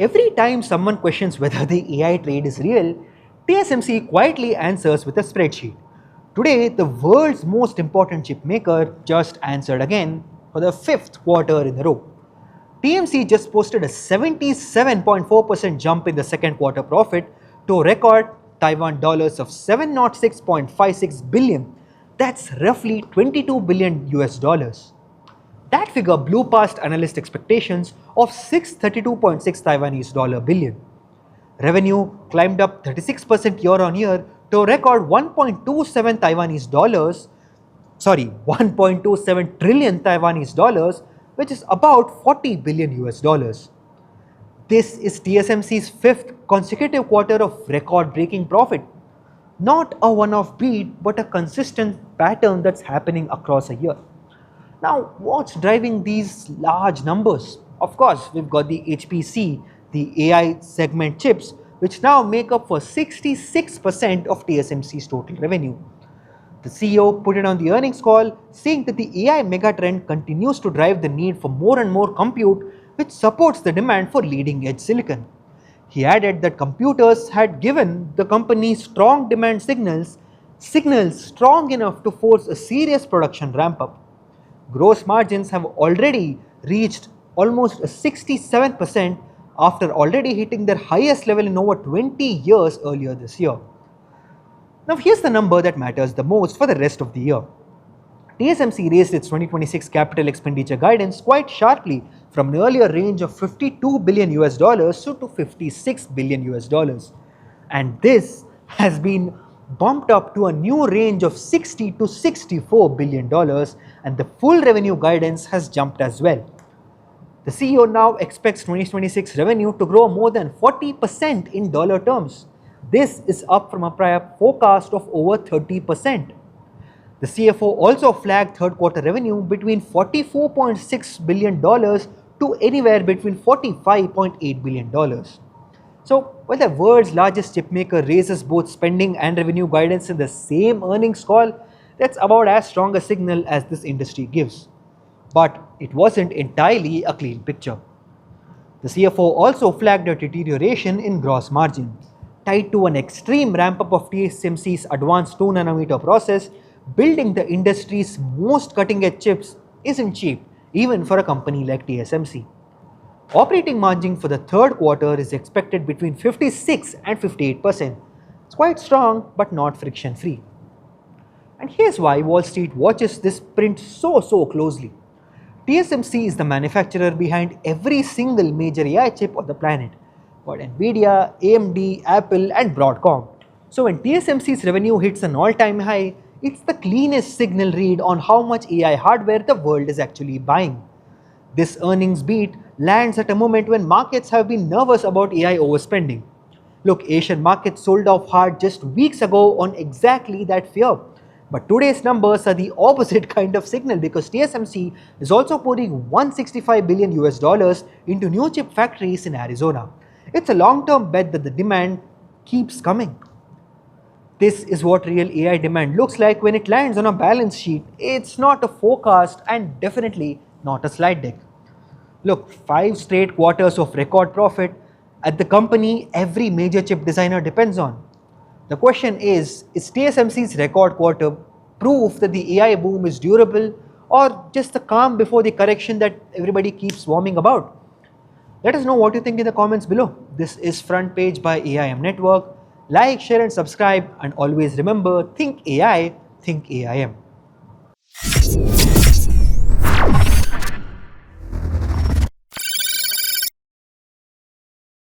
Every time someone questions whether the AI trade is real, TSMC quietly answers with a spreadsheet. Today, the world's most important chip maker just answered again for the 5th quarter in a row. TMC just posted a 77.4% jump in the second quarter profit to a record Taiwan dollars of 706.56 billion. That's roughly 22 billion US dollars. That figure blew past analyst expectations of 632.6 Taiwanese dollar billion. Revenue climbed up 36% year on year to a record 1.27 trillion Taiwanese dollars, which is about 40 billion US dollars. This is TSMC's 5th consecutive quarter of record-breaking profit. Not a one-off beat, but a consistent pattern that's happening across a year. Now, what's driving these large numbers? Of course, we've got the HPC, the AI segment chips, which now make up for 66% of TSMC's total revenue. The CEO put it on the earnings call, saying that the AI megatrend continues to drive the need for more and more compute, which supports the demand for leading-edge silicon. He added that computers had given the company strong demand signals strong enough to force a serious production ramp-up. Gross margins have already reached almost 67% after already hitting their highest level in over 20 years earlier this year. Now here's the number that matters the most for the rest of the year. TSMC raised its 2026 capital expenditure guidance quite sharply from an earlier range of 52 billion US dollars to 56 billion US dollars. And this has been bumped up to a new range of 60 to 64 billion dollars, and the full revenue guidance has jumped as well. The CEO now expects 2026 revenue to grow more than 40% in dollar terms. This is up from a prior forecast of over 30%. The CFO also flagged third quarter revenue between $44.6 billion to anywhere between $45.8 billion. So, when the world's largest chipmaker raises both spending and revenue guidance in the same earnings call, that's about as strong a signal as this industry gives. But it wasn't entirely a clean picture. The CFO also flagged a deterioration in gross margin, tied to an extreme ramp-up of TSMC's advanced 2nm process. Building the industry's most cutting-edge chips isn't cheap, even for a company like TSMC. Operating margin for the third quarter is expected between 56 and 58%. It's quite strong, but not friction-free. And here's why Wall Street watches this print so closely. TSMC is the manufacturer behind every single major AI chip on the planet. Got Nvidia, AMD, Apple, and Broadcom. So when TSMC's revenue hits an all-time high, it's the cleanest signal read on how much AI hardware the world is actually buying. This earnings beat lands at a moment when markets have been nervous about AI overspending. Look, Asian markets sold off hard just weeks ago on exactly that fear. But today's numbers are the opposite kind of signal, because TSMC is also pouring 165 billion US dollars into new chip factories in Arizona. It's a long-term bet that the demand keeps coming. This is what real AI demand looks like when it lands on a balance sheet. It's not a forecast and definitely not a slide deck. Look, 5 straight quarters of record profit at the company every major chip designer depends on. The question is TSMC's record quarter proof that the AI boom is durable, or just the calm before the correction that everybody keeps swarming about? Let us know what you think in the comments below. This is Front Page by AIM Network. Like, share and subscribe, and always remember, think AI, think AIM.